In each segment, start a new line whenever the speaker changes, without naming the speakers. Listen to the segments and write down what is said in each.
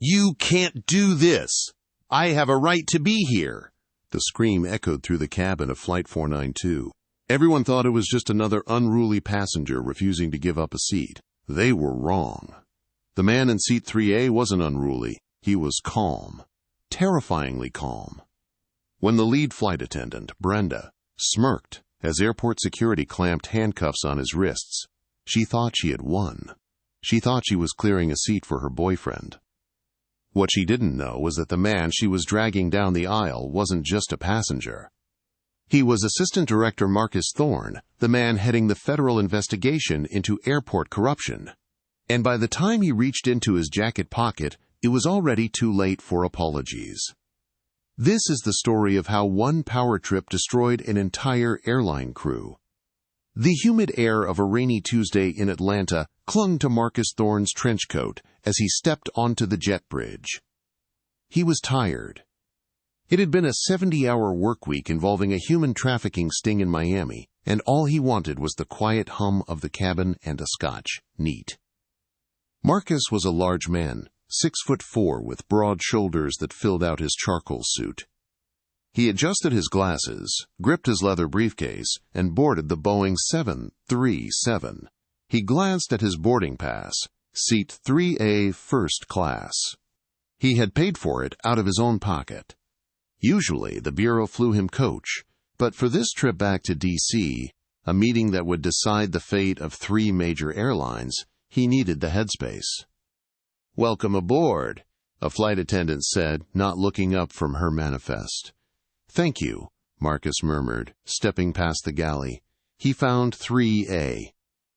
"You can't do this! I have a right to be here!" The scream echoed through the cabin of Flight 492. Everyone thought it was just another unruly passenger refusing to give up a seat. They were wrong. The man in seat 3A wasn't unruly. He was calm. Terrifyingly calm. When the lead flight attendant, Brenda, smirked as airport security clamped handcuffs on his wrists, she thought she had won. She thought she was clearing a seat for her boyfriend. What she didn't know was that the man she was dragging down the aisle wasn't just a passenger. He was Assistant Director Marcus Thorne, the man heading the federal investigation into airport corruption. And by the time he reached into his jacket pocket, it was already too late for apologies. This is the story of how one power trip destroyed an entire airline crew. The humid air of a rainy Tuesday in Atlanta clung to Marcus Thorne's trench coat as he stepped onto the jet bridge. He was tired. It had been a 70-hour work week involving a human trafficking sting in Miami, and all he wanted was the quiet hum of the cabin and a scotch. Neat. Marcus was a large man, 6'4", with broad shoulders that filled out his charcoal suit. He adjusted his glasses, gripped his leather briefcase, and boarded the Boeing 737. He glanced at his boarding pass, seat 3A first class. He had paid for it out of his own pocket. Usually, the Bureau flew him coach, but for this trip back to D.C., a meeting that would decide the fate of 3 major airlines, he needed the headspace. "Welcome aboard," a flight attendant said, not looking up from her manifest. "Thank you," Marcus murmured, stepping past the galley. He found 3A.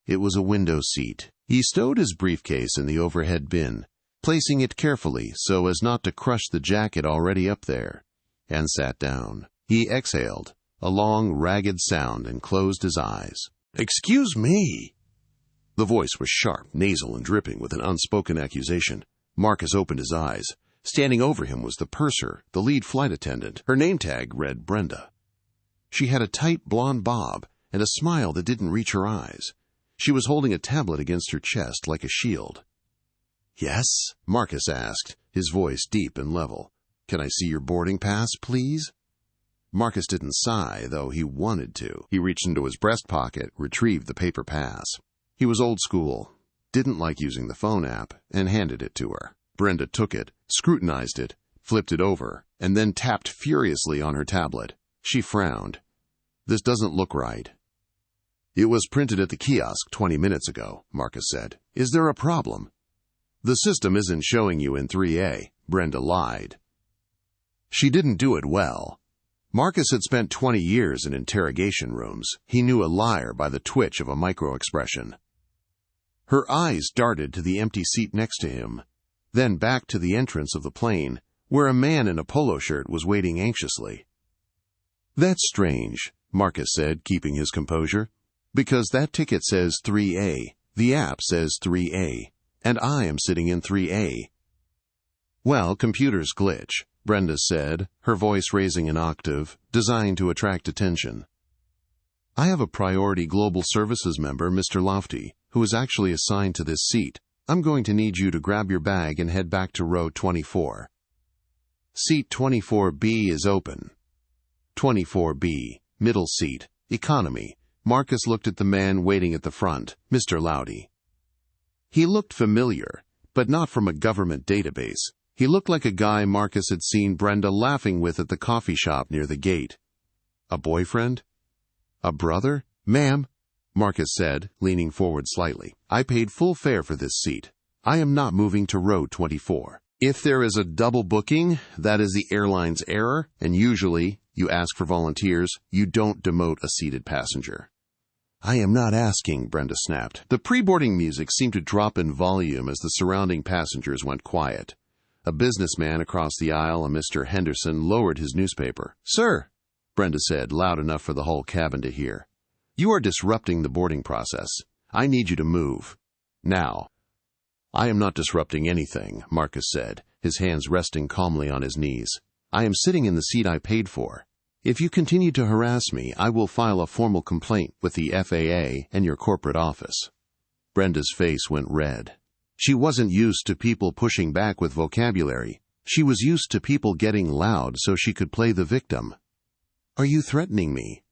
It was a window seat. He stowed his briefcase in the overhead bin, placing it carefully so as not to crush the jacket already up there, and sat down. He exhaled, a long, ragged sound, and closed his eyes. "Excuse me." The voice was sharp, nasal, and dripping with an unspoken accusation. Marcus opened his eyes. Standing over him was the purser, the lead flight attendant. Her name tag read Brenda. She had a tight blonde bob and a smile that didn't reach her eyes. She was holding a tablet against her chest like a shield. "Yes?" Marcus asked, his voice deep and level. "Can I see your boarding pass, please?" Marcus didn't sigh, though he wanted to. He reached into his breast pocket, retrieved the paper pass. He was old school, didn't like using the phone app, and handed it to her. Brenda took it, scrutinized it, flipped it over, and then tapped furiously on her tablet. She frowned. "This doesn't look right." "It was printed at the kiosk 20 minutes ago," Marcus said. "Is there a problem?" "The system isn't showing you in 3A, Brenda lied. She didn't do it well. Marcus had spent 20 years in interrogation rooms. He knew a liar by the twitch of a micro-expression. Her eyes darted to the empty seat next to him, then back to the entrance of the plane, where a man in a polo shirt was waiting anxiously. "That's strange," Marcus said, keeping his composure, "because that ticket says 3A, the app says 3A, and I am sitting in 3A. "Well, computers glitch," Brenda said, her voice raising an octave, designed to attract attention. "I have a priority global services member, Mr. Lofty, who is actually assigned to this seat. I'm going to need you to grab your bag and head back to row 24. Seat 24B is open." 24B, middle seat, economy. Marcus looked at the man waiting at the front, Mr. Lowdy. He looked familiar, but not from a government database. He looked like a guy Marcus had seen Brenda laughing with at the coffee shop near the gate. A boyfriend? A brother? "Ma'am," Marcus said, leaning forward slightly, "I paid full fare for this seat. I am not moving to row 24. If there is a double booking, that is the airline's error, and usually, you ask for volunteers, you don't demote a seated passenger." "I am not asking," Brenda snapped. The pre-boarding music seemed to drop in volume as the surrounding passengers went quiet. A businessman across the aisle, a Mr. Henderson, lowered his newspaper. "Sir," Brenda said, loud enough for the whole cabin to hear, "you are disrupting the boarding process. I need you to move. Now." "I am not disrupting anything," Marcus said, his hands resting calmly on his knees. "I am sitting in the seat I paid for. If you continue to harass me, I will file a formal complaint with the FAA and your corporate office." Brenda's face went red. She wasn't used to people pushing back with vocabulary. She was used to people getting loud so she could play the victim. "Are you threatening me?"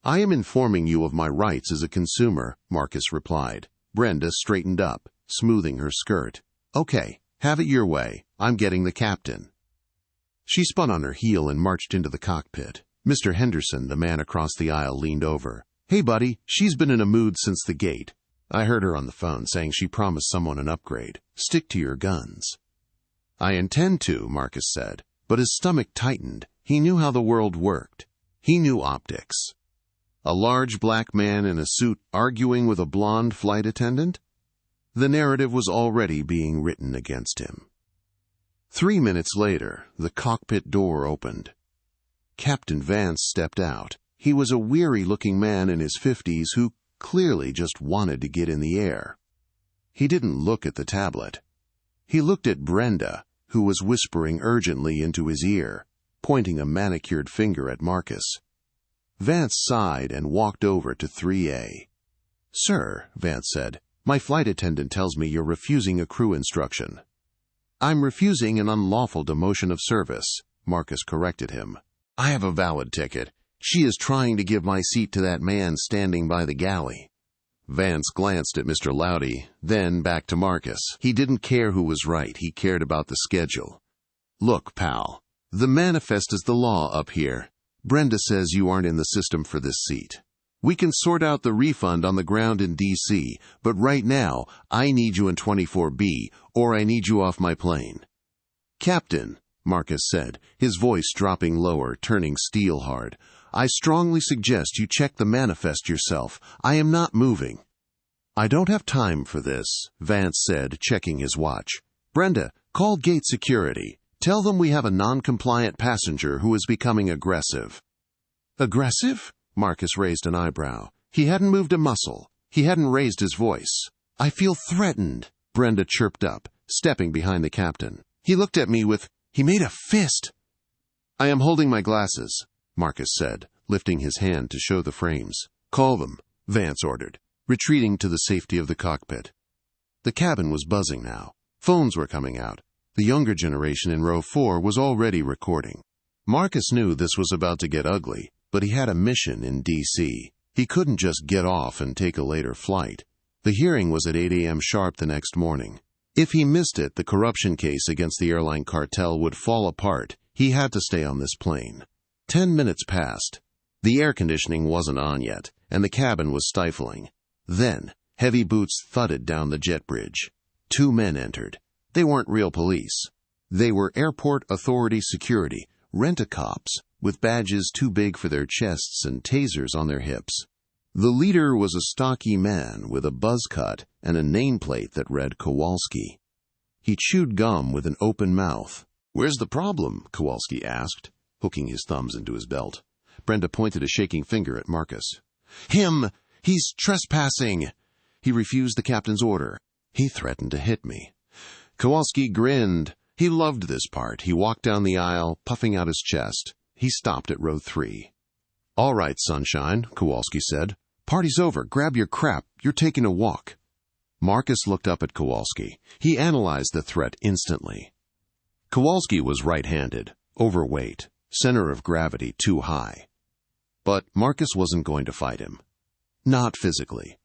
"I am informing you of my rights as a consumer," Marcus replied. Brenda straightened up, smoothing her skirt. "Okay, have it your way. I'm getting the captain." She spun on her heel and marched into the cockpit. Mr. Henderson, the man across the aisle, leaned over. "Hey, buddy, she's been in a mood since the gate. I heard her on the phone saying she promised someone an upgrade. Stick to your guns." "I intend to," Marcus said, but his stomach tightened. He knew how the world worked. He knew optics. A large black man in a suit arguing with a blonde flight attendant? The narrative was already being written against him. 3 minutes later, the cockpit door opened. Captain Vance stepped out. He was a weary-looking man in his 50s who clearly just wanted to get in the air. He didn't look at the tablet. He looked at Brenda, who was whispering urgently into his ear, pointing a manicured finger at Marcus. Vance sighed and walked over to 3A. "Sir," Vance said, "my flight attendant tells me you're refusing a crew instruction." "I'm refusing an unlawful demotion of service," Marcus corrected him. "I have a valid ticket. She is trying to give my seat to that man standing by the galley." Vance glanced at Mr. Loudy, then back to Marcus. He didn't care who was right. He cared about the schedule. "Look, pal, the manifest is the law up here. Brenda says you aren't in the system for this seat. We can sort out the refund on the ground in D.C., but right now, I need you in 24B, or I need you off my plane." "Captain," Marcus said, his voice dropping lower, turning steel-hard, "I strongly suggest you check the manifest yourself. I am not moving." "I don't have time for this," Vance said, checking his watch. "Brenda, call gate security. Tell them we have a non-compliant passenger who is becoming aggressive." "Aggressive?" Marcus raised an eyebrow. He hadn't moved a muscle. He hadn't raised his voice. "I feel threatened," Brenda chirped up, stepping behind the captain. He made a fist. "I am holding my glasses," Marcus said, lifting his hand to show the frames. "Call them," Vance ordered, retreating to the safety of the cockpit. The cabin was buzzing now. Phones were coming out. The younger generation in row 4 was already recording. Marcus knew this was about to get ugly, but he had a mission in D.C. He couldn't just get off and take a later flight. The hearing was at 8 a.m. sharp the next morning. If he missed it, the corruption case against the airline cartel would fall apart. He had to stay on this plane. 10 minutes passed. The air conditioning wasn't on yet, and the cabin was stifling. Then, heavy boots thudded down the jet bridge. 2 men entered. They weren't real police. They were airport authority security, rent-a-cops, with badges too big for their chests and tasers on their hips. The leader was a stocky man with a buzz cut and a nameplate that read Kowalski. He chewed gum with an open mouth. "Where's the problem?" Kowalski asked, hooking his thumbs into his belt. Brenda pointed a shaking finger at Marcus. "Him! He's trespassing!" "He refused the captain's order. He threatened to hit me." Kowalski grinned. He loved this part. He walked down the aisle, puffing out his chest. He stopped at row 3. "All right, sunshine," Kowalski said. "Party's over. Grab your crap. You're taking a walk." Marcus looked up at Kowalski. He analyzed the threat instantly. Kowalski was right-handed, overweight, center of gravity too high. But Marcus wasn't going to fight him. Not physically.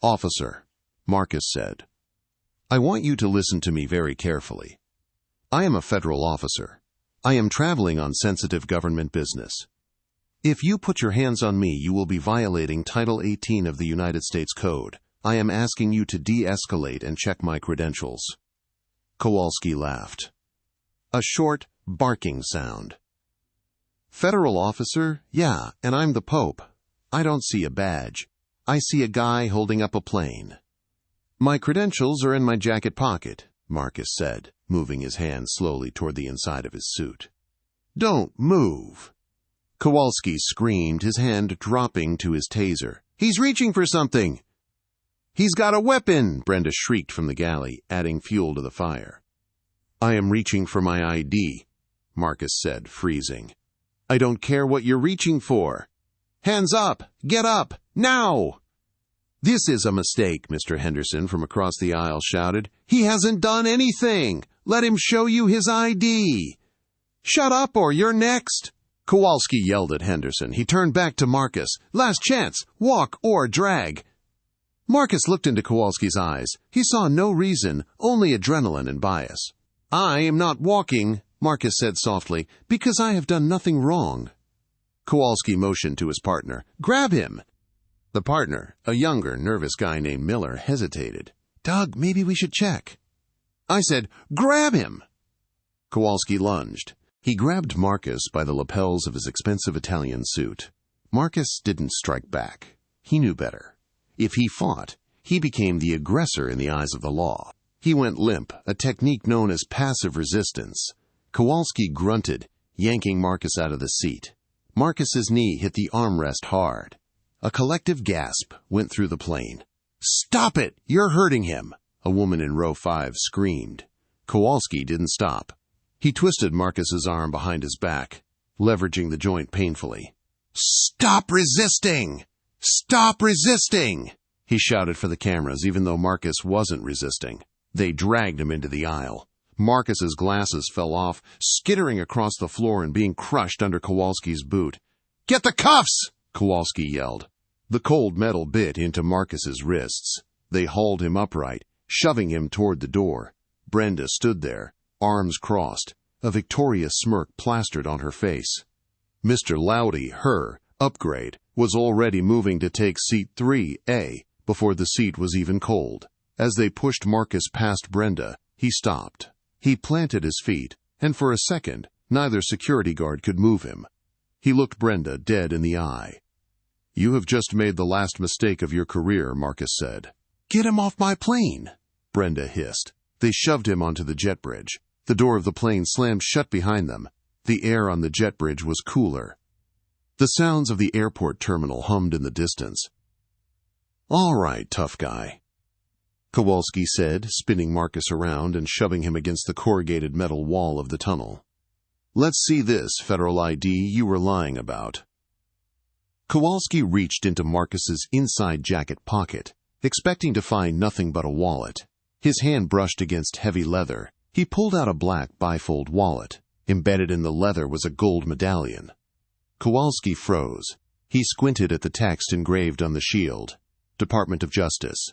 "Officer," Marcus said, "I want you to listen to me very carefully. I am a federal officer. I am traveling on sensitive government business. If you put your hands on me, you will be violating Title 18 of the United States Code. I am asking you to de-escalate and check my credentials." Kowalski laughed. A short, barking sound. "Federal officer? Yeah, and I'm the Pope. I don't see a badge. I see a guy holding up a plane." "My credentials are in my jacket pocket," Marcus said, moving his hand slowly toward the inside of his suit. "Don't move!" Kowalski screamed, his hand dropping to his taser. "He's reaching for something!" "He's got a weapon!" Brenda shrieked from the galley, adding fuel to the fire. "I am reaching for my ID," Marcus said, freezing. "I don't care what you're reaching for." "Hands up! Get up! Now!" "This is a mistake," Mr. Henderson from across the aisle shouted. "He hasn't done anything. Let him show you his ID." "Shut up or you're next," Kowalski yelled at Henderson. He turned back to Marcus. "Last chance. Walk or drag." Marcus looked into Kowalski's eyes. He saw no reason, only adrenaline and bias. "I am not walking," Marcus said softly, "because I have done nothing wrong." Kowalski motioned to his partner. "Grab him." The partner, a younger, nervous guy named Miller, hesitated. "Doug, maybe we should check." I said, "Grab him." Kowalski lunged. He grabbed Marcus by the lapels of his expensive Italian suit. Marcus didn't strike back. He knew better. If he fought, he became the aggressor in the eyes of the law. He went limp, a technique known as passive resistance. Kowalski grunted, yanking Marcus out of the seat. Marcus's knee hit the armrest hard. A collective gasp went through the plane. "Stop it! You're hurting him!" a woman in row 5 screamed. Kowalski didn't stop. He twisted Marcus's arm behind his back, leveraging the joint painfully. "Stop resisting! Stop resisting!" he shouted for the cameras, even though Marcus wasn't resisting. They dragged him into the aisle. Marcus's glasses fell off, skittering across the floor and being crushed under Kowalski's boot. "Get the cuffs!" Kowalski yelled. The cold metal bit into Marcus's wrists. They hauled him upright, shoving him toward the door. Brenda stood there, arms crossed, a victorious smirk plastered on her face. Mr. Loudy, her upgrade, was already moving to take seat 3A before the seat was even cold. As they pushed Marcus past Brenda, he stopped. He planted his feet, and for a second, neither security guard could move him. He looked Brenda dead in the eye. "You have just made the last mistake of your career," Marcus said. "Get him off my plane," Brenda hissed. They shoved him onto the jet bridge. The door of the plane slammed shut behind them. The air on the jet bridge was cooler. The sounds of the airport terminal hummed in the distance. "All right, tough guy," Kowalski said, spinning Marcus around and shoving him against the corrugated metal wall of the tunnel. "Let's see this federal ID you were lying about." Kowalski reached into Marcus's inside jacket pocket, expecting to find nothing but a wallet. His hand brushed against heavy leather. He pulled out a black bifold wallet. Embedded in the leather was a gold medallion. Kowalski froze. He squinted at the text engraved on the shield. Department of Justice.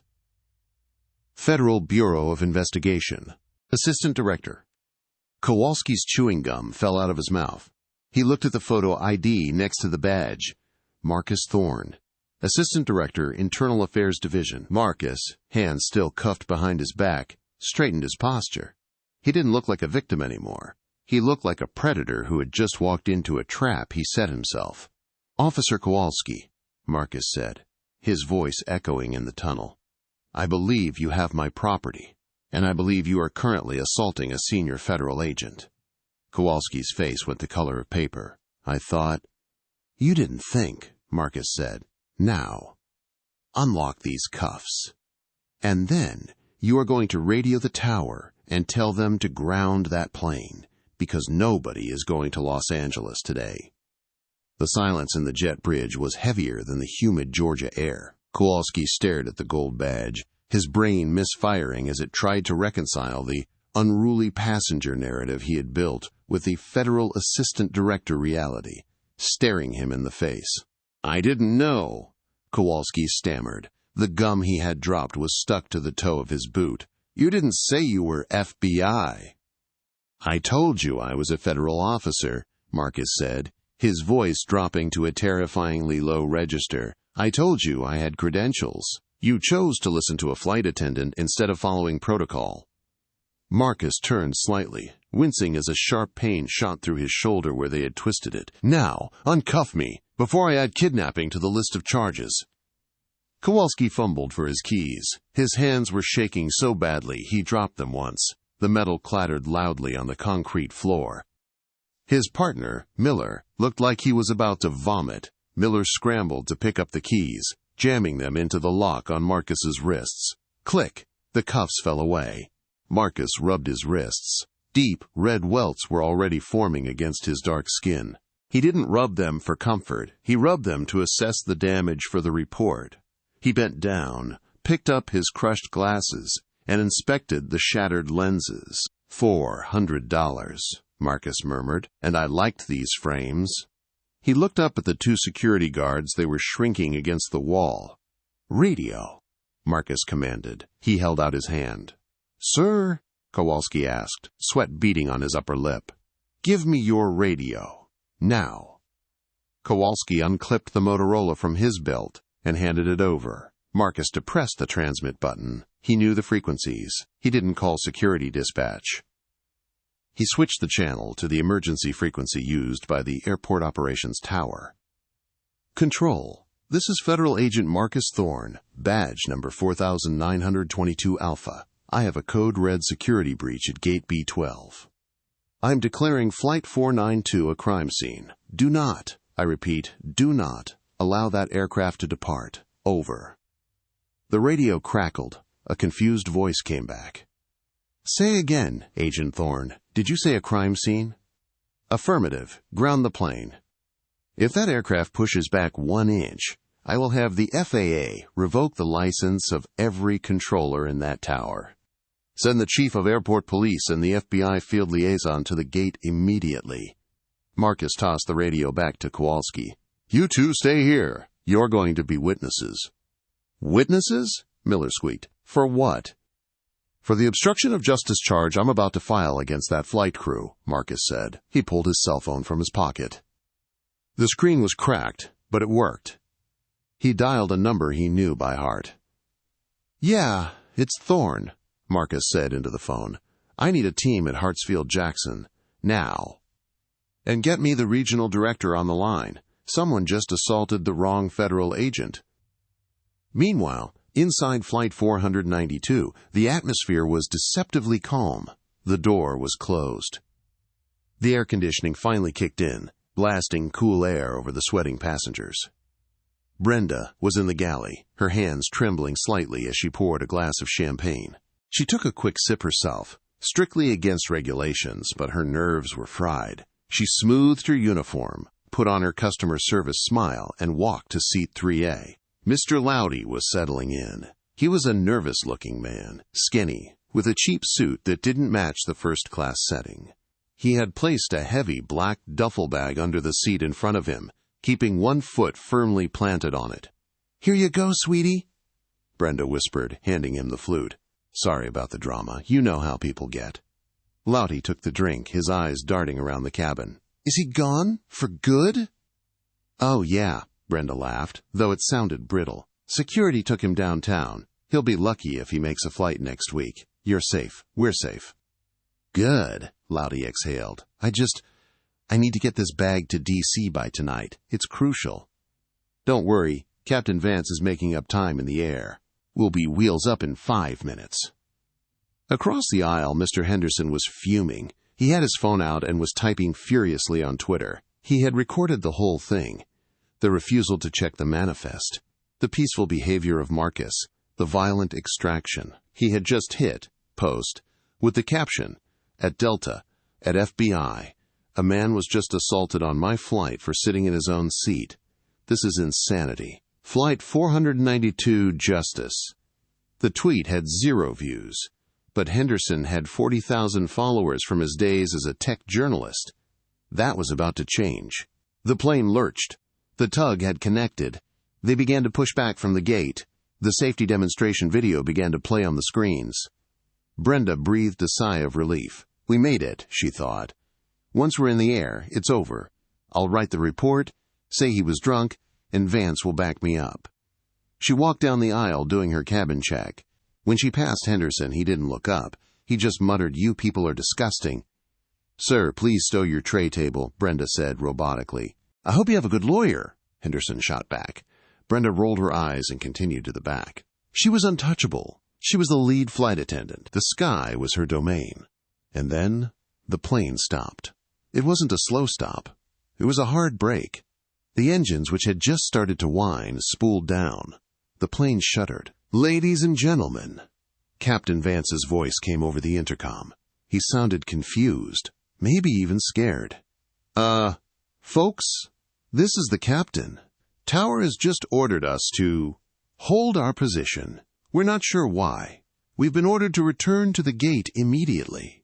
Federal Bureau of Investigation. Assistant Director. Kowalski's chewing gum fell out of his mouth. He looked at the photo ID next to the badge. Marcus Thorne. Assistant Director, Internal Affairs Division. Marcus, hands still cuffed behind his back, straightened his posture. He didn't look like a victim anymore. He looked like a predator who had just walked into a trap he set himself. "Officer Kowalski," Marcus said, his voice echoing in the tunnel. "I believe you have my property, and I believe you are currently assaulting a senior federal agent." Kowalski's face went the color of paper. "I thought—" "You didn't think," Marcus said. "Now, unlock these cuffs. And then you are going to radio the tower and tell them to ground that plane, because nobody is going to Los Angeles today." The silence in the jet bridge was heavier than the humid Georgia air. Kowalski stared at the gold badge, his brain misfiring as it tried to reconcile the unruly passenger narrative he had built with the federal assistant director reality, staring him in the face. "I didn't know," Kowalski stammered. The gum he had dropped was stuck to the toe of his boot. "You didn't say you were FBI." "I told you I was a federal officer," Marcus said, his voice dropping to a terrifyingly low register. "I told you I had credentials. You chose to listen to a flight attendant instead of following protocol." Marcus turned slightly, wincing as a sharp pain shot through his shoulder where they had twisted it. "Now, uncuff me, before I add kidnapping to the list of charges." Kowalski fumbled for his keys. His hands were shaking so badly he dropped them once. The metal clattered loudly on the concrete floor. His partner, Miller, looked like he was about to vomit. Miller scrambled to pick up the keys, jamming them into the lock on Marcus's wrists. Click! The cuffs fell away. Marcus rubbed his wrists. Deep, red welts were already forming against his dark skin. He didn't rub them for comfort. He rubbed them to assess the damage for the report. He bent down, picked up his crushed glasses, and inspected the shattered lenses. $400, Marcus murmured, and I liked these frames. He looked up at the two security guards. They were shrinking against the wall. Radio, Marcus commanded. He held out his hand. Sir, Kowalski asked, sweat beading on his upper lip. Give me your radio. Now. Kowalski unclipped the Motorola from his belt and handed it over. Marcus depressed the transmit button. He knew the frequencies. He didn't call security dispatch. He switched the channel to the emergency frequency used by the Airport Operations Tower. Control, this is Federal Agent Marcus Thorne, badge number 4922 Alpha. I have a code red security breach at Gate B12. I'm declaring Flight 492 a crime scene. Do not, I repeat, do not allow that aircraft to depart. Over. The radio crackled. A confused voice came back. Say again, Agent Thorne. Did you say a crime scene? Affirmative. Ground the plane. If that aircraft pushes back 1 inch, I will have the FAA revoke the license of every controller in that tower. Send the Chief of Airport Police and the FBI field liaison to the gate immediately. Marcus tossed the radio back to Kowalski. You two stay here. You're going to be witnesses. Witnesses? Miller squeaked. For what? For the obstruction of justice charge I'm about to file against that flight crew, Marcus said. He pulled his cell phone from his pocket. The screen was cracked, but it worked. He dialed a number he knew by heart. Yeah, it's Thorne, Marcus said into the phone. I need a team at Hartsfield-Jackson. Now. And get me the regional director on the line. Someone just assaulted the wrong federal agent. Meanwhile, inside Flight 492, the atmosphere was deceptively calm. The door was closed. The air conditioning finally kicked in, blasting cool air over the sweating passengers. Brenda was in the galley, her hands trembling slightly as she poured a glass of champagne. She took a quick sip herself, strictly against regulations, but her nerves were fried. She smoothed her uniform, put on her customer service smile, and walked to seat 3A. Mr. Loudy was settling in. He was a nervous-looking man, skinny, with a cheap suit that didn't match the first-class setting. He had placed a heavy black duffel bag under the seat in front of him, keeping one foot firmly planted on it. Here you go, sweetie, Brenda whispered, handing him the flute. Sorry about the drama. You know how people get. Louty took the drink, his eyes darting around the cabin. Is he gone? For good? Oh, yeah, Brenda laughed, though it sounded brittle. Security took him downtown. He'll be lucky if he makes a flight next week. You're safe. We're safe. Good, Louty exhaled. I need to get this bag to D.C. by tonight. It's crucial. Don't worry, Captain Vance is making up time in the air. We'll be wheels up in 5 minutes. Across the aisle, Mr. Henderson was fuming. He had his phone out and was typing furiously on Twitter. He had recorded the whole thing. The refusal to check the manifest, the peaceful behavior of Marcus, the violent extraction. He had just hit post with the caption, at Delta, at FBI, a man was just assaulted on my flight for sitting in his own seat. This is insanity. Flight 492 Justice. The tweet had 0 views, but Henderson had 40,000 followers from his days as a tech journalist. That was about to change. The plane lurched. The tug had connected. They began to push back from the gate. The safety demonstration video began to play on the screens. Brenda breathed a sigh of relief. We made it, she thought. Once we're in the air, it's over. I'll write the report, say he was drunk, and Vance will back me up. She walked down the aisle doing her cabin check. When she passed Henderson, he didn't look up. He just muttered, "You people are disgusting." "Sir, please stow your tray table," Brenda said robotically. "I hope you have a good lawyer," Henderson shot back. Brenda rolled her eyes and continued to the back. She was untouchable. She was the lead flight attendant. The sky was her domain. And then the plane stopped. It wasn't a slow stop. It was a hard brake. The engines, which had just started to whine, spooled down. The plane shuddered. "Ladies and gentlemen," Captain Vance's voice came over the intercom. He sounded confused, maybe even scared. Folks, this is the captain. Tower has just ordered us to Hold our position. We're not sure why. We've been ordered to return to the gate immediately."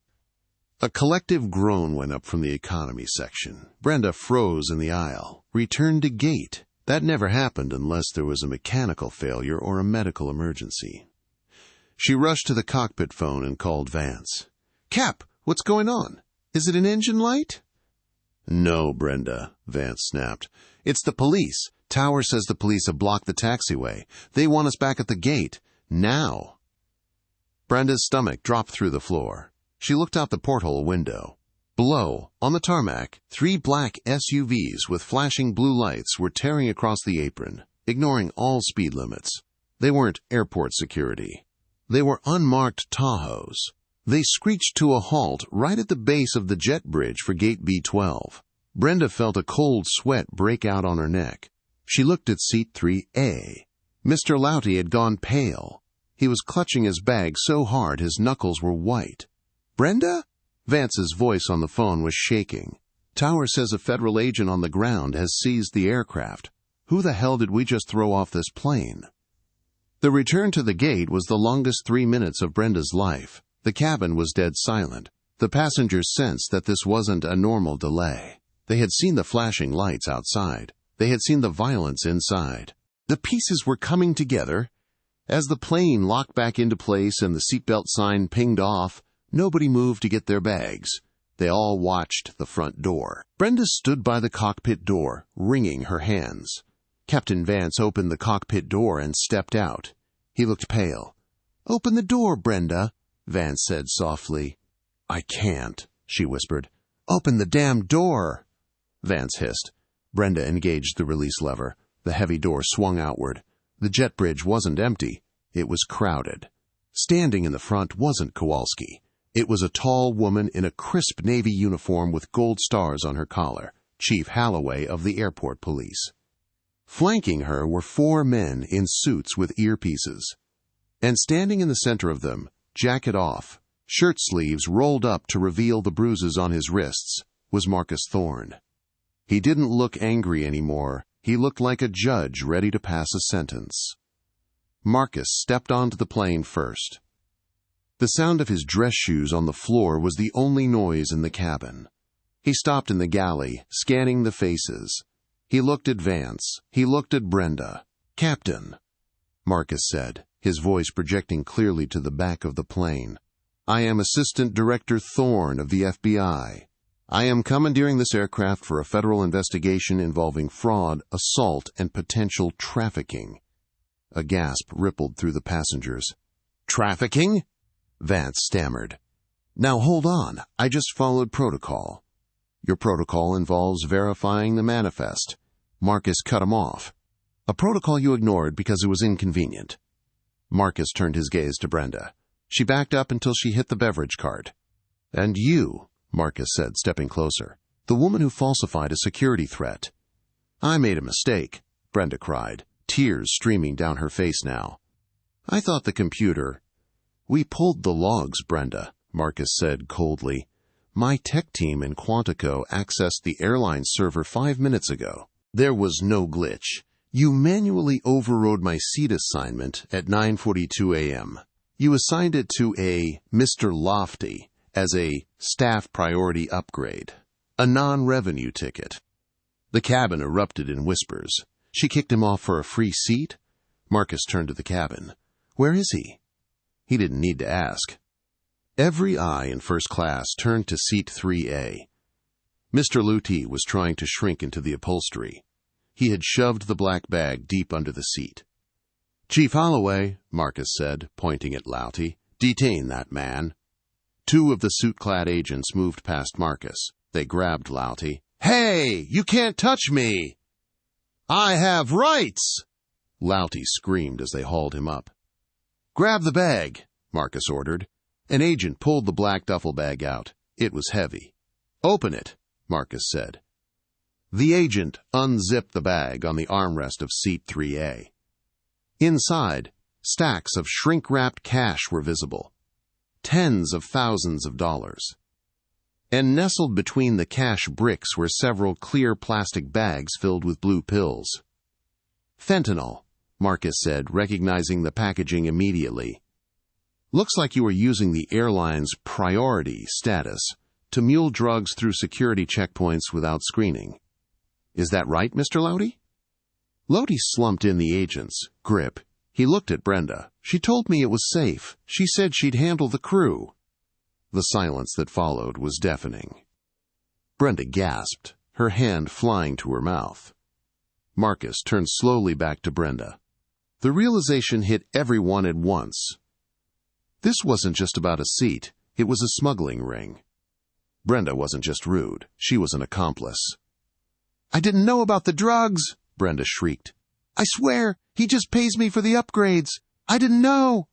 A collective groan went up from the economy section. Brenda froze in the aisle. Return to gate. That never happened unless there was a mechanical failure or a medical emergency. She rushed to the cockpit phone and called Vance. "Cap, what's going on? Is it an engine light?" "No, Brenda," Vance snapped. "It's the police. Tower says the police have blocked the taxiway. They want us back at the gate. Now." Brenda's stomach dropped through the floor. She looked out the porthole window. Below, on the tarmac, 3 black SUVs with flashing blue lights were tearing across the apron, ignoring all speed limits. They weren't airport security. They were unmarked Tahoes. They screeched to a halt right at the base of the jet bridge for Gate B12. Brenda felt a cold sweat break out on her neck. She looked at seat 3A. Mr. Louty had gone pale. He was clutching his bag so hard his knuckles were white. "Brenda?" Vance's voice on the phone was shaking. "Tower says a federal agent on the ground has seized the aircraft. Who the hell did we just throw off this plane?" The return to the gate was the longest 3 minutes of Brenda's life. The cabin was dead silent. The passengers sensed that this wasn't a normal delay. They had seen the flashing lights outside. They had seen the violence inside. The pieces were coming together. As the plane locked back into place and the seatbelt sign pinged off, nobody moved to get their bags. They all watched the front door. Brenda stood by the cockpit door, wringing her hands. Captain Vance opened the cockpit door and stepped out. He looked pale. "Open the door, Brenda," Vance said softly. "I can't," she whispered. "Open the damn door," Vance hissed. Brenda engaged the release lever. The heavy door swung outward. The jet bridge wasn't empty. It was crowded. Standing in the front wasn't Kowalski. It was a tall woman in a crisp navy uniform with gold stars on her collar, Chief Halloway of the airport police. Flanking her were 4 men in suits with earpieces. And standing in the center of them, jacket off, shirt sleeves rolled up to reveal the bruises on his wrists, was Marcus Thorne. He didn't look angry anymore. He looked like a judge ready to pass a sentence. Marcus stepped onto the plane first. The sound of his dress shoes on the floor was the only noise in the cabin. He stopped in the galley, scanning the faces. He looked at Vance. He looked at Brenda. "Captain," Marcus said, his voice projecting clearly to the back of the plane. "I am Assistant Director Thorne of the FBI. I am commandeering this aircraft for a federal investigation involving fraud, assault, and potential trafficking." A gasp rippled through the passengers. "Trafficking?" Vance stammered. "Now hold on, I just followed protocol." "Your protocol involves verifying the manifest." Marcus cut him off. "A protocol you ignored because it was inconvenient." Marcus turned his gaze to Brenda. She backed up until she hit the beverage cart. "And you," Marcus said, stepping closer, "the woman who falsified a security threat." "I made a mistake," Brenda cried, tears streaming down her face now. "I thought the computer—" "We pulled the logs, Brenda," Marcus said coldly. "My tech team in Quantico accessed the airline server 5 minutes ago. There was no glitch. You manually overrode my seat assignment at 9:42 a.m. You assigned it to a Mr. Lofty as a staff priority upgrade, a non-revenue ticket." The cabin erupted in whispers. She kicked him off for a free seat? Marcus turned to the cabin. "Where is he?" He didn't need to ask. Every eye in first class turned to seat 3A. Mr. Louty was trying to shrink into the upholstery. He had shoved the black bag deep under the seat. "Chief Holloway," Marcus said, pointing at Louty, "detain that man." 2 of the suit-clad agents moved past Marcus. They grabbed Louty. "Hey, you can't touch me!" "I have rights!" Louty screamed as they hauled him up. "Grab the bag," Marcus ordered. An agent pulled the black duffel bag out. It was heavy. "Open it," Marcus said. The agent unzipped the bag on the armrest of seat 3A. Inside, stacks of shrink-wrapped cash were visible. Tens of thousands of dollars. And nestled between the cash bricks were several clear plastic bags filled with blue pills. "Fentanyl," Marcus said, recognizing the packaging immediately. "Looks like you are using the airline's priority status to mule drugs through security checkpoints without screening. Is that right, Mr. Lowdy?" Lowdy slumped in the agent's grip. He looked at Brenda. "She told me it was safe. She said she'd handle the crew." The silence that followed was deafening. Brenda gasped, her hand flying to her mouth. Marcus turned slowly back to Brenda. The realization hit everyone at once. This wasn't just about a seat, it was a smuggling ring. Brenda wasn't just rude, she was an accomplice. "I didn't know about the drugs," Brenda shrieked. "I swear, he just pays me for the upgrades. I didn't know."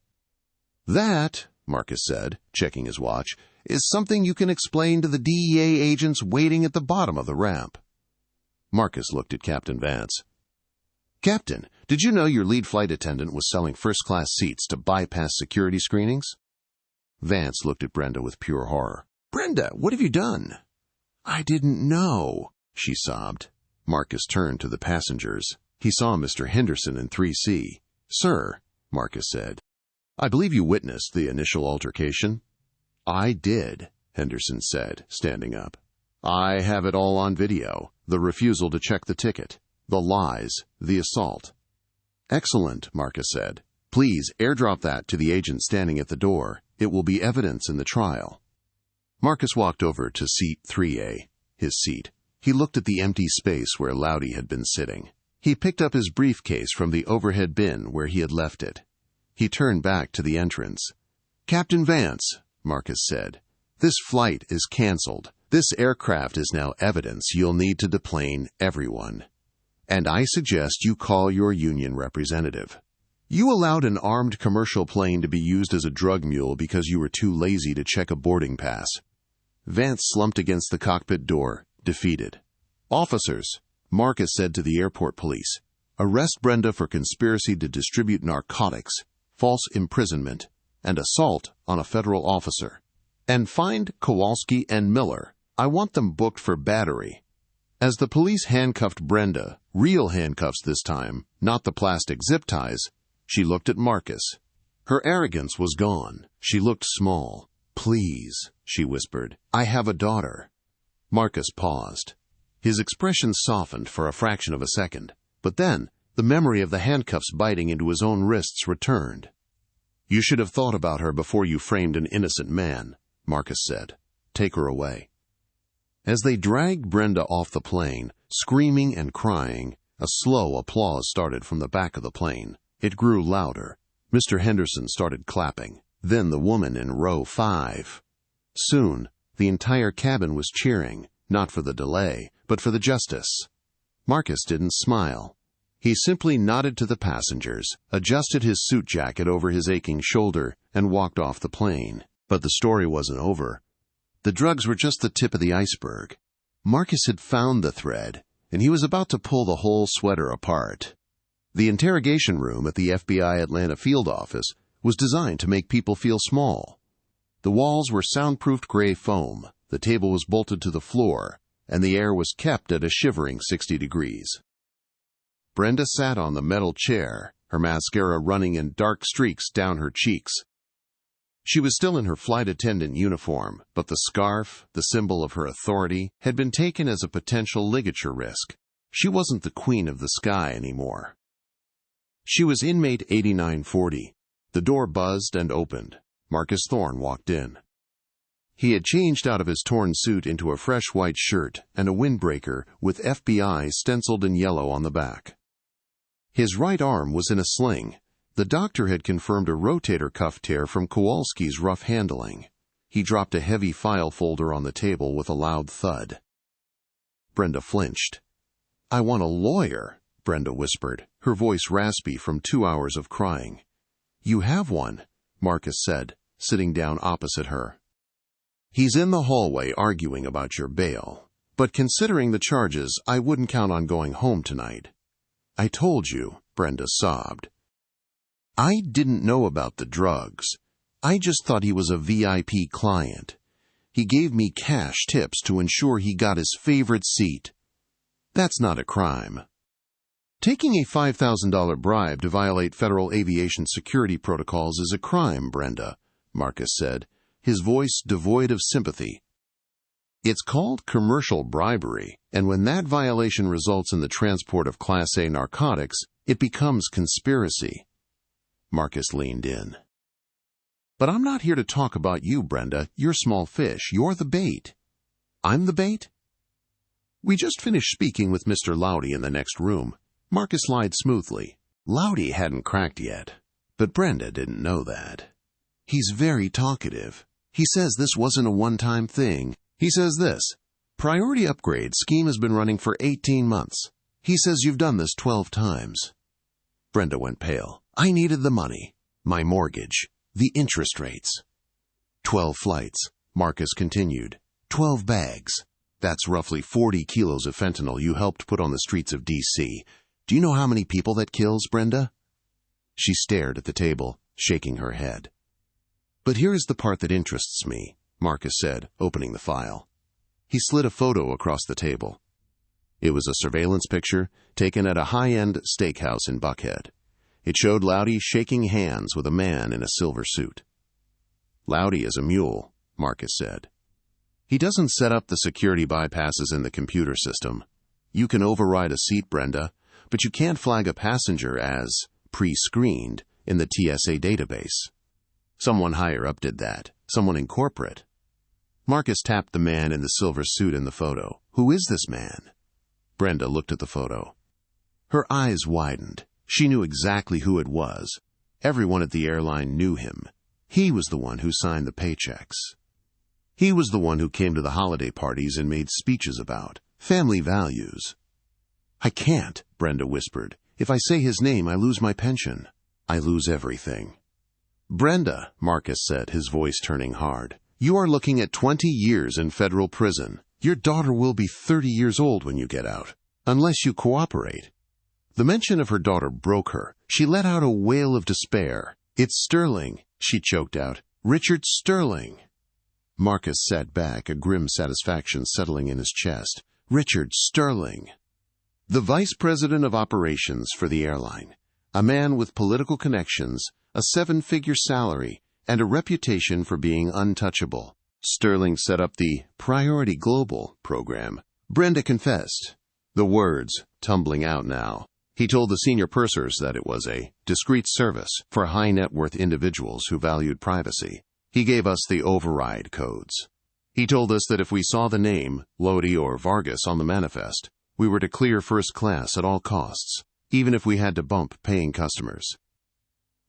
"That," Marcus said, checking his watch, "is something you can explain to the DEA agents waiting at the bottom of the ramp." Marcus looked at Captain Vance. "Captain, did you know your lead flight attendant was selling first-class seats to bypass security screenings?" Vance looked at Brenda with pure horror. "Brenda, what have you done?" "I didn't know," she sobbed. Marcus turned to the passengers. He saw Mr. Henderson in 3C. "Sir," Marcus said, "I believe you witnessed the initial altercation." "I did," Henderson said, standing up. "I have it all on video. The refusal to check the ticket, the lies, the assault." "Excellent," Marcus said. "Please airdrop that to the agent standing at the door. It will be evidence in the trial." Marcus walked over to seat 3A, his seat. He looked at the empty space where Lowdy had been sitting. He picked up his briefcase from the overhead bin where he had left it. He turned back to the entrance. "Captain Vance," Marcus said, "this flight is canceled. This aircraft is now evidence you'll need to deplane everyone. And I suggest you call your union representative. You allowed an armed commercial plane to be used as a drug mule because you were too lazy to check a boarding pass." Vance slumped against the cockpit door, defeated. "Officers," Marcus said to the airport police, "arrest Brenda for conspiracy to distribute narcotics, false imprisonment, and assault on a federal officer. And find Kowalski and Miller. I want them booked for battery." As the police handcuffed Brenda, real handcuffs this time, not the plastic zip ties, she looked at Marcus. Her arrogance was gone. She looked small. "Please," she whispered, "I have a daughter." Marcus paused. His expression softened for a fraction of a second, but then the memory of the handcuffs biting into his own wrists returned. "You should have thought about her before you framed an innocent man," Marcus said. "Take her away." As they dragged Brenda off the plane, screaming and crying, a slow applause started from the back of the plane. It grew louder. Mr. Henderson started clapping, then the woman in row 5. Soon, the entire cabin was cheering, not for the delay, but for the justice. Marcus didn't smile. He simply nodded to the passengers, adjusted his suit jacket over his aching shoulder, and walked off the plane. But the story wasn't over. The drugs were just the tip of the iceberg. Marcus had found the thread, and he was about to pull the whole sweater apart. The interrogation room at the FBI Atlanta field office was designed to make people feel small. The walls were soundproofed gray foam, the table was bolted to the floor, and the air was kept at a shivering 60 degrees. Brenda sat on the metal chair, her mascara running in dark streaks down her cheeks. She was still in her flight attendant uniform, but the scarf, the symbol of her authority, had been taken as a potential ligature risk. She wasn't the queen of the sky anymore. She was inmate 8940. The door buzzed and opened. Marcus Thorne walked in. He had changed out of his torn suit into a fresh white shirt and a windbreaker with FBI stenciled in yellow on the back. His right arm was in a sling. The doctor had confirmed a rotator cuff tear from Kowalski's rough handling. He dropped a heavy file folder on the table with a loud thud. Brenda flinched. "I want a lawyer," Brenda whispered, her voice raspy from 2 hours of crying. "You have one," Marcus said, sitting down opposite her. "He's in the hallway arguing about your bail. But considering the charges, I wouldn't count on going home tonight." "I told you," Brenda sobbed. "I didn't know about the drugs. I just thought he was a VIP client. He gave me cash tips to ensure he got his favorite seat. That's not a crime." Taking a $5,000 bribe to violate federal aviation security protocols is a crime, Brenda, Marcus said, his voice devoid of sympathy. It's called commercial bribery, and when that violation results in the transport of Class A narcotics, it becomes conspiracy. Marcus leaned in. But I'm not here to talk about you, Brenda. You're small fish. You're the bait. I'm the bait? We just finished speaking with Mr. Loudy in the next room. Marcus lied smoothly. Loudy hadn't cracked yet, but Brenda didn't know that. He's very talkative. He says this wasn't a one-time thing. He says this: priority upgrade scheme has been running for 18 months. He says you've done this 12 times. Brenda went pale. I needed the money. My mortgage. The interest rates. 12 flights, Marcus continued. 12 bags. That's roughly 40 kilos of fentanyl you helped put on the streets of D.C. Do you know how many people that kills, Brenda? She stared at the table, shaking her head. But here is the part that interests me, Marcus said, opening the file. He slid a photo across the table. It was a surveillance picture taken at a high-end steakhouse in Buckhead. It showed Loudy shaking hands with a man in a silver suit. Loudy is a mule, Marcus said. He doesn't set up the security bypasses in the computer system. You can override a seat, Brenda, but you can't flag a passenger as pre-screened in the TSA database. Someone higher up did that, someone in corporate. Marcus tapped the man in the silver suit in the photo. Who is this man? Brenda looked at the photo. Her eyes widened. She knew exactly who it was. Everyone at the airline knew him. He was the one who signed the paychecks. He was the one who came to the holiday parties and made speeches about family values. I can't, Brenda whispered. If I say his name, I lose my pension. I lose everything. Brenda, Marcus said, his voice turning hard, you are looking at 20 years in federal prison. Your daughter will be 30 years old when you get out, unless you cooperate. The mention of her daughter broke her. She let out a wail of despair. It's Sterling, she choked out. Richard Sterling. Marcus sat back, a grim satisfaction settling in his chest. Richard Sterling. The vice president of operations for the airline. A man with political connections, a 7-figure salary, and a reputation for being untouchable. Sterling set up the Priority Global program. Brenda confessed. The words tumbling out now. He told the senior pursers that it was a discreet service for high-net-worth individuals who valued privacy. He gave us the override codes. He told us that if we saw the name, Lodi or Vargas, on the manifest, we were to clear first class at all costs, even if we had to bump paying customers.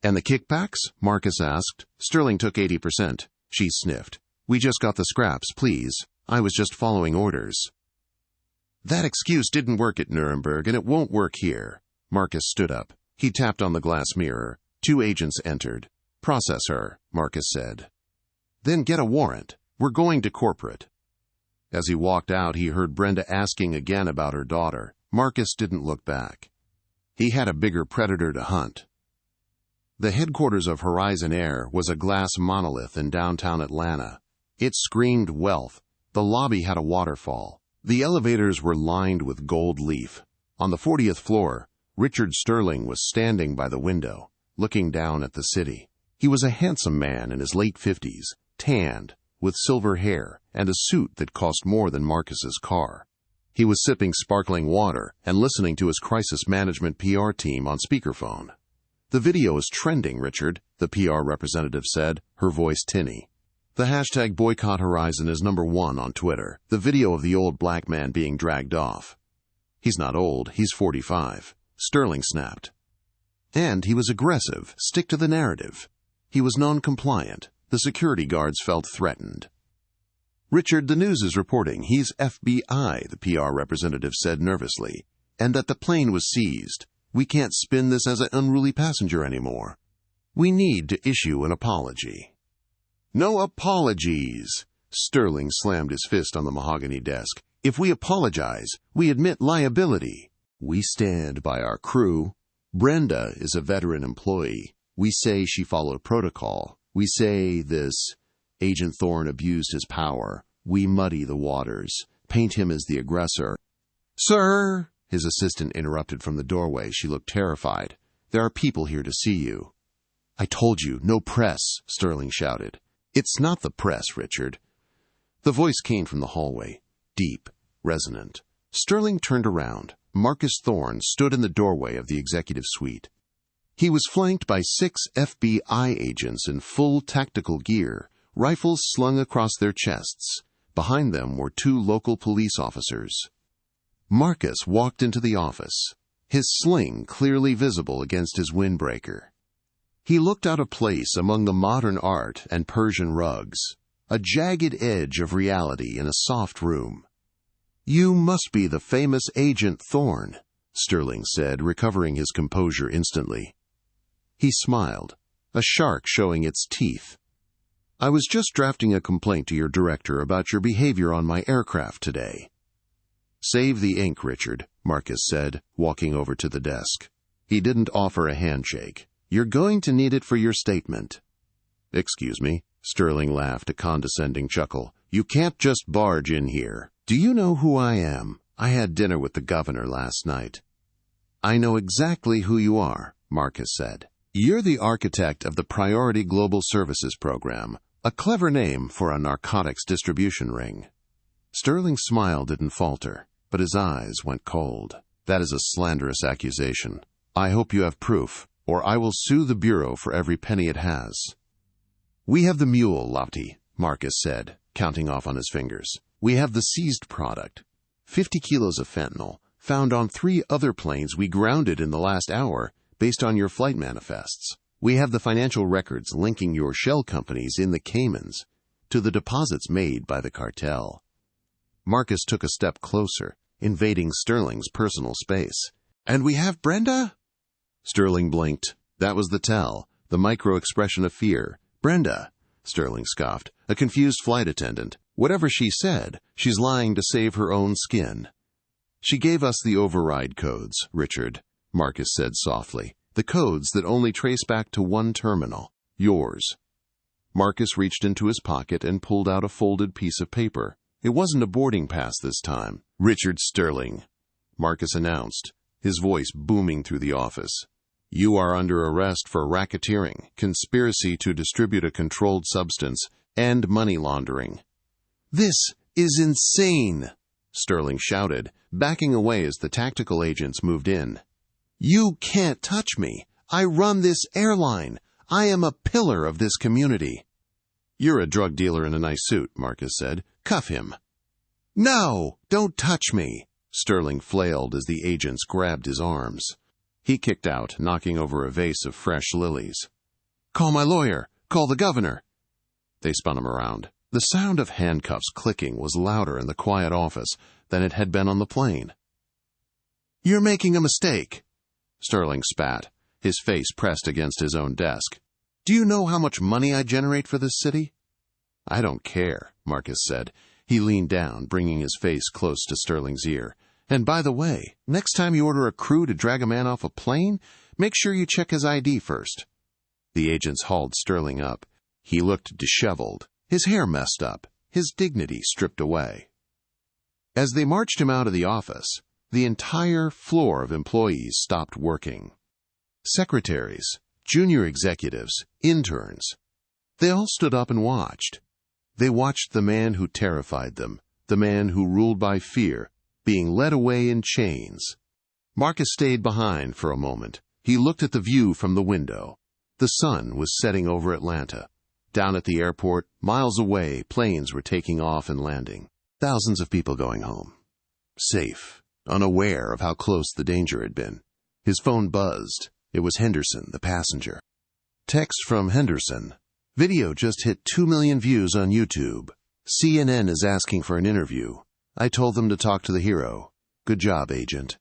And the kickbacks? Marcus asked. Sterling took 80%. She sniffed. We just got the scraps, please. I was just following orders. That excuse didn't work at Nuremberg, and it won't work here. Marcus stood up. He tapped on the glass mirror. 2 agents entered. Process her, Marcus said. Then get a warrant. We're going to corporate. As he walked out, he heard Brenda asking again about her daughter. Marcus didn't look back. He had a bigger predator to hunt. The headquarters of Horizon Air was a glass monolith in downtown Atlanta. It screamed wealth. The lobby had a waterfall. The elevators were lined with gold leaf. On the 40th floor, Richard Sterling was standing by the window, looking down at the city. He was a handsome man in his late 50s, tanned, with silver hair and a suit that cost more than Marcus's car. He was sipping sparkling water and listening to his crisis management PR team on speakerphone. The video is trending, Richard, the PR representative said, her voice tinny. The hashtag Boycott Horizon is #1 on Twitter, the video of the old black man being dragged off. He's not old, he's 45, Sterling snapped. And he was aggressive, stick to the narrative. He was non-compliant. The security guards felt threatened. Richard, the news is reporting he's FBI, the PR representative said nervously, and that the plane was seized. We can't spin this as an unruly passenger anymore. We need to issue an apology. No apologies! Sterling slammed his fist on the mahogany desk. If we apologize, we admit liability. We stand by our crew. Brenda is a veteran employee. We say she followed protocol. We say this Agent Thorne abused his power. We muddy the waters, paint him as the aggressor. Sir, his assistant interrupted from the doorway. She looked terrified. "There are people here to see you." "I told you, no press," Sterling shouted. "It's not the press, Richard." The voice came from the hallway, deep, resonant. Sterling turned around. Marcus Thorne stood in the doorway of the executive suite. He was flanked by 6 FBI agents in full tactical gear, rifles slung across their chests. Behind them were 2 local police officers. Marcus walked into the office, his sling clearly visible against his windbreaker. He looked out of place among the modern art and Persian rugs, a jagged edge of reality in a soft room. "You must be the famous Agent Thorne," Sterling said, recovering his composure instantly. He smiled, a shark showing its teeth. "I was just drafting a complaint to your director about your behavior on my aircraft today." "Save the ink, Richard," Marcus said, walking over to the desk. He didn't offer a handshake. "You're going to need it for your statement." "Excuse me," Sterling laughed, a condescending chuckle. "You can't just barge in here. Do you know who I am? I had dinner with the governor last night." "I know exactly who you are," Marcus said. "You're the architect of the Priority Global Services Program, a clever name for a narcotics distribution ring." Sterling's smile didn't falter, but his eyes went cold. "That is a slanderous accusation. I hope you have proof, or I will sue the Bureau for every penny it has." "We have the mule, Lofty," Marcus said, counting off on his fingers. "We have the seized product, 50 kilos of fentanyl, found on 3 other planes we grounded in the last hour, based on your flight manifests. We have the financial records linking your shell companies in the Caymans to the deposits made by the cartel." Marcus took a step closer, invading Sterling's personal space. "And we have Brenda?" Sterling blinked. That was the tell, the micro-expression of fear. "Brenda," Sterling scoffed, "a confused flight attendant. Whatever she said, she's lying to save her own skin." "She gave us the override codes, Richard," Marcus said softly. "The codes that only trace back to one terminal, yours." Marcus reached into his pocket and pulled out a folded piece of paper. It wasn't a boarding pass this time. "Richard Sterling," Marcus announced, his voice booming through the office. "You are under arrest for racketeering, conspiracy to distribute a controlled substance, and money laundering." "This is insane!" Sterling shouted, backing away as the tactical agents moved in. "You can't touch me. I run this airline. I am a pillar of this community." "You're a drug dealer in a nice suit," Marcus said. "Cuff him." "No, don't touch me," Sterling flailed as the agents grabbed his arms. He kicked out, knocking over a vase of fresh lilies. "Call my lawyer. Call the governor." They spun him around. The sound of handcuffs clicking was louder in the quiet office than it had been on the plane. "You're making a mistake," Sterling spat, his face pressed against his own desk. "Do you know how much money I generate for this city?" "I don't care," Marcus said. He leaned down, bringing his face close to Sterling's ear. "And by the way, next time you order a crew to drag a man off a plane, make sure you check his ID first." The agents hauled Sterling up. He looked disheveled, his hair messed up, his dignity stripped away. As they marched him out of the office, the entire floor of employees stopped working. Secretaries, junior executives, interns. They all stood up and watched. They watched the man who terrified them, the man who ruled by fear, being led away in chains. Marcus stayed behind for a moment. He looked at the view from the window. The sun was setting over Atlanta. Down at the airport, miles away, planes were taking off and landing. Thousands of people going home. Safe, unaware of how close the danger had been. His phone buzzed. It was Henderson, the passenger. Text from Henderson. "Video just hit 2 million views on YouTube. CNN is asking for an interview. I told them to talk to the hero. Good job, agent."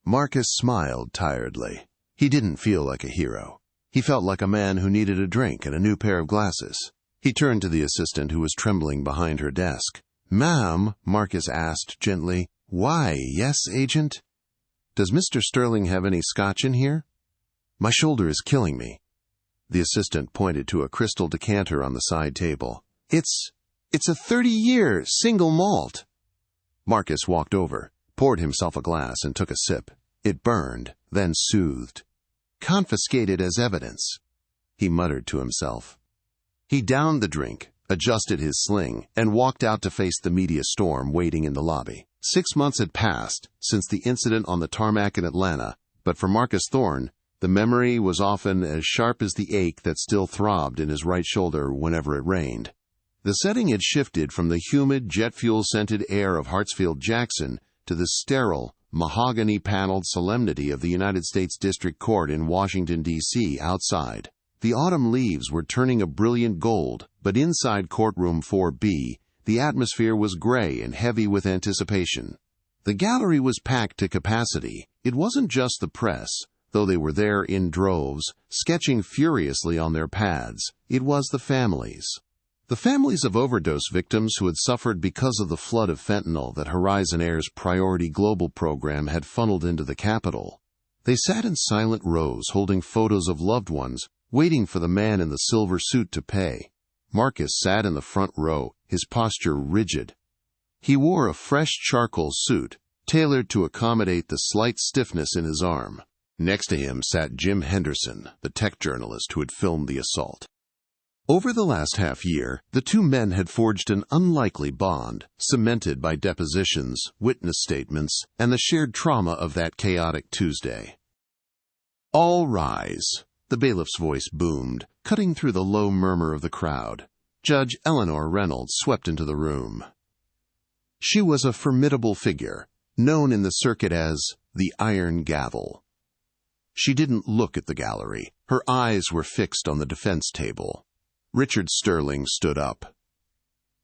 Marcus smiled tiredly. He didn't feel like a hero. He felt like a man who needed a drink and a new pair of glasses. He turned to the assistant who was trembling behind her desk. "Ma'am," Marcus asked gently. "Why, yes, agent?" "Does Mr. Sterling have any scotch in here?" "My shoulder is killing me." The assistant pointed to a crystal decanter on the side table. It's a 30-year single malt." Marcus walked over, poured himself a glass and took a sip. It burned, then soothed. Confiscated as evidence, he muttered to himself. He downed the drink, adjusted his sling, and walked out to face the media storm waiting in the lobby. 6 months had passed since the incident on the tarmac in Atlanta, but for Marcus Thorne, the memory was often as sharp as the ache that still throbbed in his right shoulder whenever it rained. The setting had shifted from the humid, jet fuel-scented air of Hartsfield-Jackson to the sterile, mahogany-paneled solemnity of the United States District Court in Washington, D.C. outside. The autumn leaves were turning a brilliant gold, but inside courtroom 4B, the atmosphere was gray and heavy with anticipation. The gallery was packed to capacity. It wasn't just the press, though they were there in droves, sketching furiously on their pads. It was the families. The families of overdose victims who had suffered because of the flood of fentanyl that Horizon Air's Priority Global program had funneled into the capital. They sat in silent rows holding photos of loved ones, waiting for the man in the silver suit to pay. Marcus sat in the front row, his posture rigid. He wore a fresh charcoal suit, tailored to accommodate the slight stiffness in his arm. Next to him sat Jim Henderson, the tech journalist who had filmed the assault. Over the last half-year, the two men had forged an unlikely bond, cemented by depositions, witness statements, and the shared trauma of that chaotic Tuesday. "All rise," the bailiff's voice boomed, cutting through the low murmur of the crowd. Judge Eleanor Reynolds swept into the room. She was a formidable figure, known in the circuit as the Iron Gavel. She didn't look at the gallery. Her eyes were fixed on the defense table. Richard Sterling stood up.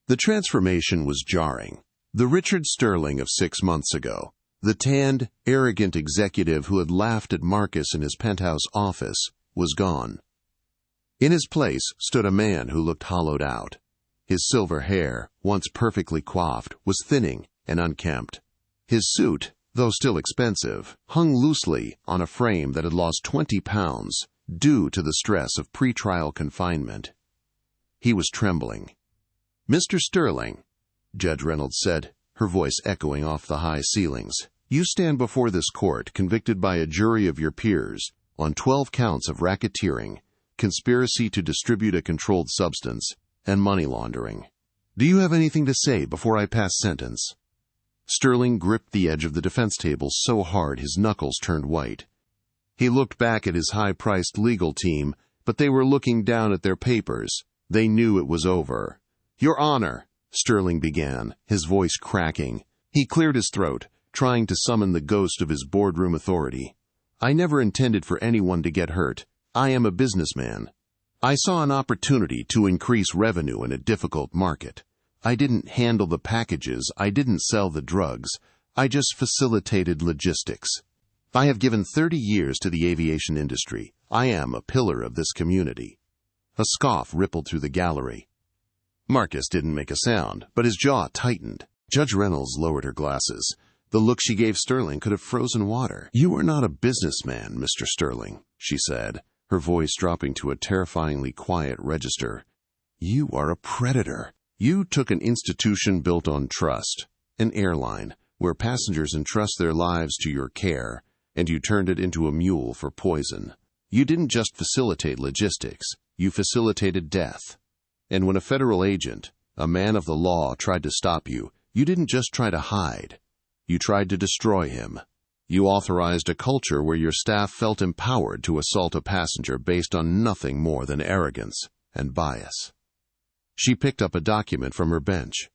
The transformation was jarring. The Richard Sterling of 6 months ago, the tanned, arrogant executive who had laughed at Marcus in his penthouse office, was gone. In his place stood a man who looked hollowed out. His silver hair, once perfectly coiffed, was thinning and unkempt. His suit, though still expensive, hung loosely on a frame that had lost 20 pounds due to the stress of pretrial confinement. He was trembling. "Mr. Sterling," Judge Reynolds said, her voice echoing off the high ceilings, "you stand before this court convicted by a jury of your peers on 12 counts of racketeering, conspiracy to distribute a controlled substance, and money laundering. Do you have anything to say before I pass sentence?" Sterling gripped the edge of the defense table so hard his knuckles turned white. He looked back at his high-priced legal team, but they were looking down at their papers. They knew it was over. "Your Honor," Sterling began, his voice cracking. He cleared his throat, trying to summon the ghost of his boardroom authority. "I never intended for anyone to get hurt. I am a businessman. I saw an opportunity to increase revenue in a difficult market. I didn't handle the packages, I didn't sell the drugs, I just facilitated logistics. I have given 30 years to the aviation industry. I am a pillar of this community." A scoff rippled through the gallery. Marcus didn't make a sound, but his jaw tightened. Judge Reynolds lowered her glasses. The look she gave Sterling could have frozen water. "You are not a businessman, Mr. Sterling," she said, her voice dropping to a terrifyingly quiet register. "You are a predator. You took an institution built on trust, an airline, where passengers entrust their lives to your care, and you turned it into a mule for poison. You didn't just facilitate logistics, you facilitated death. And when a federal agent, a man of the law, tried to stop you, you didn't just try to hide. You tried to destroy him. You authorized a culture where your staff felt empowered to assault a passenger based on nothing more than arrogance and bias." She picked up a document from her bench.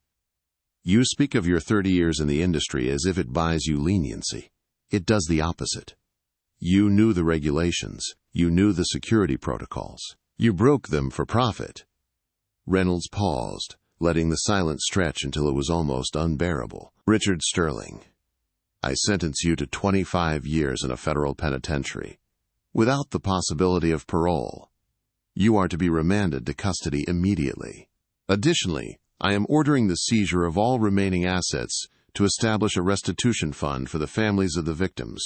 "You speak of your 30 years in the industry as if it buys you leniency. It does the opposite. You knew the regulations. You knew the security protocols. You broke them for profit." Reynolds paused, letting the silence stretch until it was almost unbearable. "Richard Sterling, I sentence you to 25 years in a federal penitentiary, without the possibility of parole. You are to be remanded to custody immediately. Additionally, I am ordering the seizure of all remaining assets to establish a restitution fund for the families of the victims."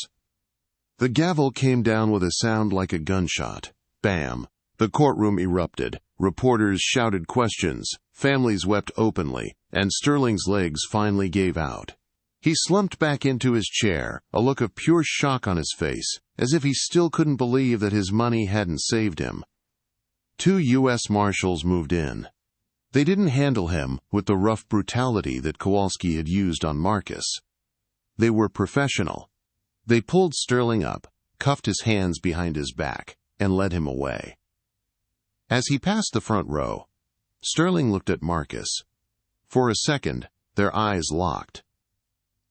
The gavel came down with a sound like a gunshot. Bam! The courtroom erupted. Reporters shouted questions. Families wept openly, and Sterling's legs finally gave out. He slumped back into his chair, a look of pure shock on his face, as if he still couldn't believe that his money hadn't saved him. 2 U.S. Marshals moved in. They didn't handle him with the rough brutality that Kowalski had used on Marcus. They were professional. They pulled Sterling up, cuffed his hands behind his back, and led him away. As he passed the front row, Sterling looked at Marcus. For a second, their eyes locked.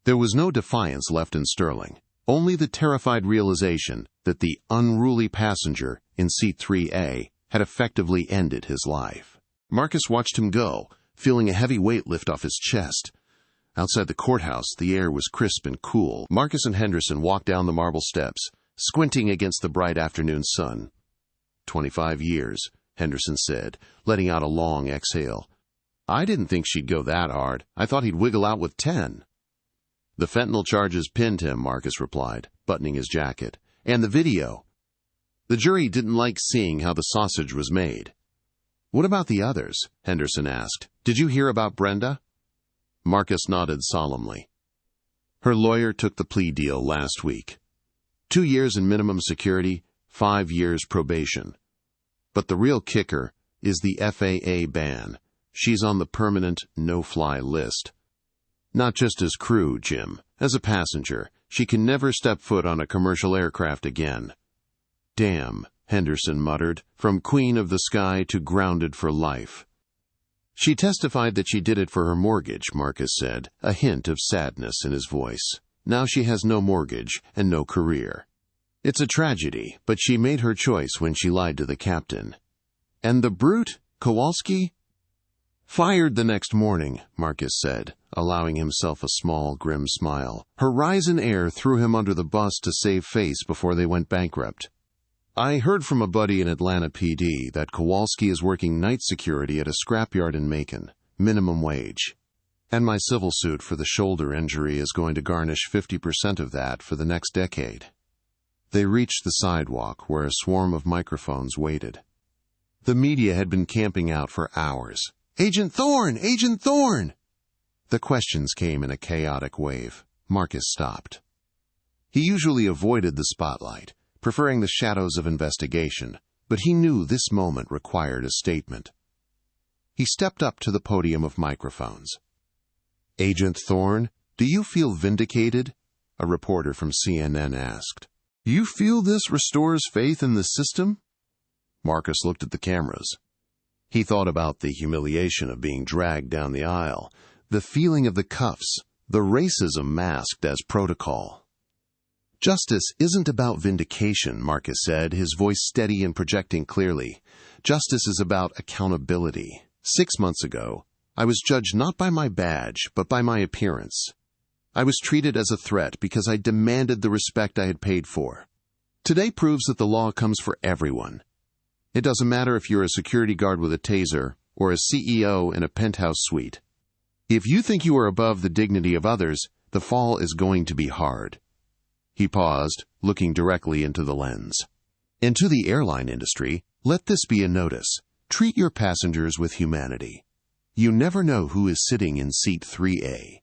There was no defiance left in Sterling, only the terrified realization that the unruly passenger in seat 3A had effectively ended his life. Marcus watched him go, feeling a heavy weight lift off his chest. Outside the courthouse, the air was crisp and cool. Marcus and Henderson walked down the marble steps, squinting against the bright afternoon sun. 25 years, Henderson said, letting out a long exhale. I didn't think she'd go that hard. I thought he'd wiggle out with 10. The fentanyl charges pinned him, Marcus replied, buttoning his jacket. And the video. The jury didn't like seeing how the sausage was made. What about the others? Henderson asked. Did you hear about Brenda? Marcus nodded solemnly. Her lawyer took the plea deal last week. 2 years in minimum security, 5 years probation. But the real kicker is the FAA ban. She's on the permanent no-fly list. Not just as crew, Jim. As a passenger, she can never step foot on a commercial aircraft again. Damn, Henderson muttered, from queen of the sky to grounded for life. She testified that she did it for her mortgage, Marcus said, a hint of sadness in his voice. Now she has no mortgage and no career. It's a tragedy, but she made her choice when she lied to the captain. And the brute, Kowalski? Fired the next morning, Marcus said, allowing himself a small, grim smile. Horizon Air threw him under the bus to save face before they went bankrupt. I heard from a buddy in Atlanta PD that Kowalski is working night security at a scrapyard in Macon, minimum wage. And my civil suit for the shoulder injury is going to garnish 50% of that for the next decade. They reached the sidewalk where a swarm of microphones waited. The media had been camping out for hours. Agent Thorne! Agent Thorne! The questions came in a chaotic wave. Marcus stopped. He usually avoided the spotlight, preferring the shadows of investigation, but he knew this moment required a statement. He stepped up to the podium of microphones. Agent Thorne, do you feel vindicated? A reporter from CNN asked. You feel this restores faith in the system? Marcus looked at the cameras. He thought about the humiliation of being dragged down the aisle, the feeling of the cuffs, the racism masked as protocol. Justice isn't about vindication, Marcus said, his voice steady and projecting clearly. Justice is about accountability. 6 months ago, I was judged not by my badge, but by my appearance. I was treated as a threat because I demanded the respect I had paid for. Today proves that the law comes for everyone. It doesn't matter if you're a security guard with a taser or a CEO in a penthouse suite. If you think you are above the dignity of others, the fall is going to be hard. He paused, looking directly into the lens. And to the airline industry, let this be a notice. Treat your passengers with humanity. You never know who is sitting in seat 3A.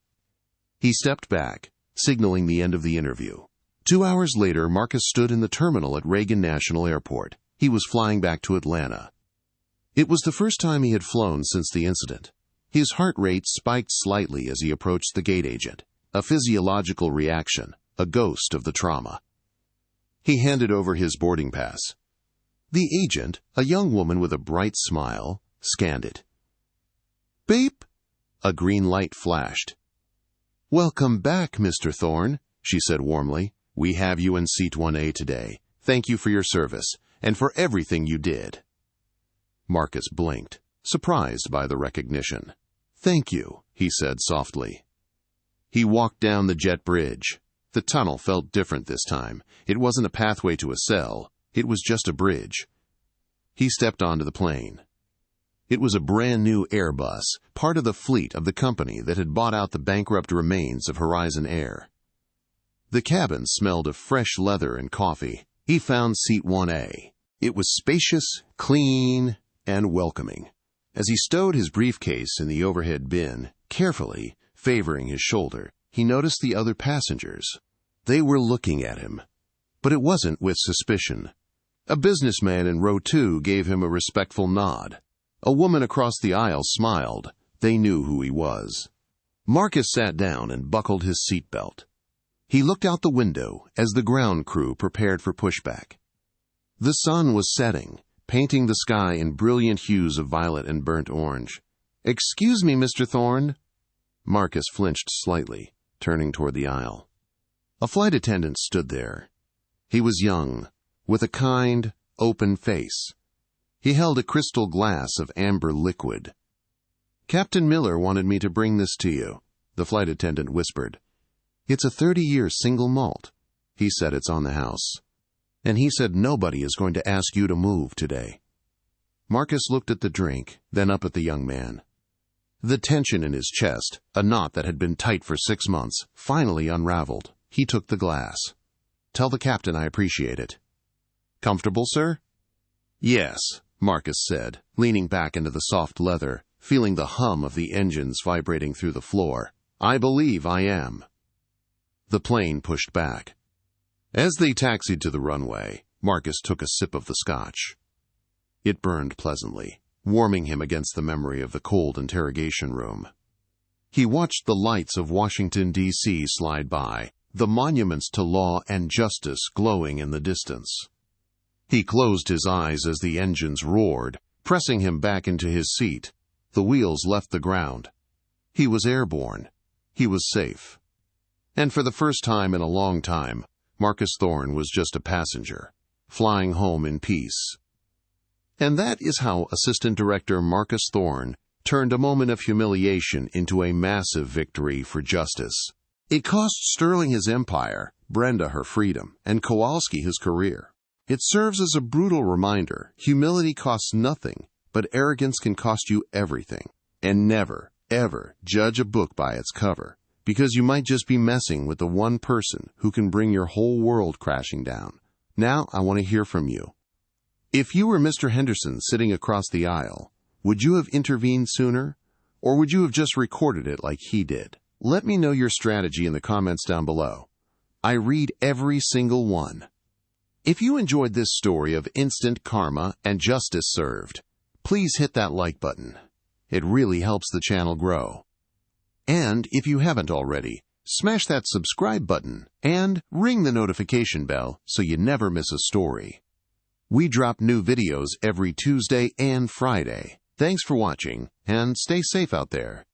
He stepped back, signaling the end of the interview. 2 hours later, Marcus stood in the terminal at Reagan National Airport. He was flying back to Atlanta. It was the first time he had flown since the incident. His heart rate spiked slightly as he approached the gate agent, a physiological reaction, a ghost of the trauma. He handed over his boarding pass. The agent, a young woman with a bright smile, scanned it. Beep! A green light flashed. Welcome back, Mr. Thorne, she said warmly. We have you in seat 1A today. Thank you for your service, and for everything you did. Marcus blinked, surprised by the recognition. Thank you, he said softly. He walked down the jet bridge. The tunnel felt different this time. It wasn't a pathway to a cell. It was just a bridge. He stepped onto the plane. It was a brand-new Airbus, part of the fleet of the company that had bought out the bankrupt remains of Horizon Air. The cabin smelled of fresh leather and coffee. He found seat 1A. It was spacious, clean, and welcoming. As he stowed his briefcase in the overhead bin, carefully, favoring his shoulder, he noticed the other passengers. They were looking at him, but it wasn't with suspicion. A businessman in row 2 gave him a respectful nod. A woman across the aisle smiled. They knew who he was. Marcus sat down and buckled his seatbelt. He looked out the window as the ground crew prepared for pushback. The sun was setting, painting the sky in brilliant hues of violet and burnt orange. "Excuse me, Mr. Thorne." Marcus flinched slightly, turning toward the aisle. A flight attendant stood there. He was young, with a kind, open face. He held a crystal glass of amber liquid. "Captain Miller wanted me to bring this to you," the flight attendant whispered. "It's a 30-year single malt. He said it's on the house. And he said nobody is going to ask you to move today." Marcus looked at the drink, then up at the young man. The tension in his chest, a knot that had been tight for 6 months, finally unraveled. He took the glass. "Tell the captain I appreciate it." "Comfortable, sir?" "Yes," Marcus said, leaning back into the soft leather, feeling the hum of the engines vibrating through the floor. "I believe I am." The plane pushed back. As they taxied to the runway, Marcus took a sip of the scotch. It burned pleasantly, warming him against the memory of the cold interrogation room. He watched the lights of Washington, D.C. slide by, the monuments to law and justice glowing in the distance. He closed his eyes as the engines roared, pressing him back into his seat. The wheels left the ground. He was airborne. He was safe. And for the first time in a long time, Marcus Thorne was just a passenger, flying home in peace. And that is how Assistant Director Marcus Thorne turned a moment of humiliation into a massive victory for justice. It cost Sterling his empire, Brenda her freedom, and Kowalski his career. It serves as a brutal reminder: humility costs nothing, but arrogance can cost you everything. And never, ever judge a book by its cover, because you might just be messing with the one person who can bring your whole world crashing down. Now I want to hear from you. If you were Mr. Henderson sitting across the aisle, would you have intervened sooner, or would you have just recorded it like he did? Let me know your strategy in the comments down below. I read every single one. If you enjoyed this story of instant karma and justice served, please hit that like button. It really helps the channel grow. And if you haven't already, smash that subscribe button and ring the notification bell so you never miss a story. We drop new videos every Tuesday and Friday. Thanks for watching, and stay safe out there.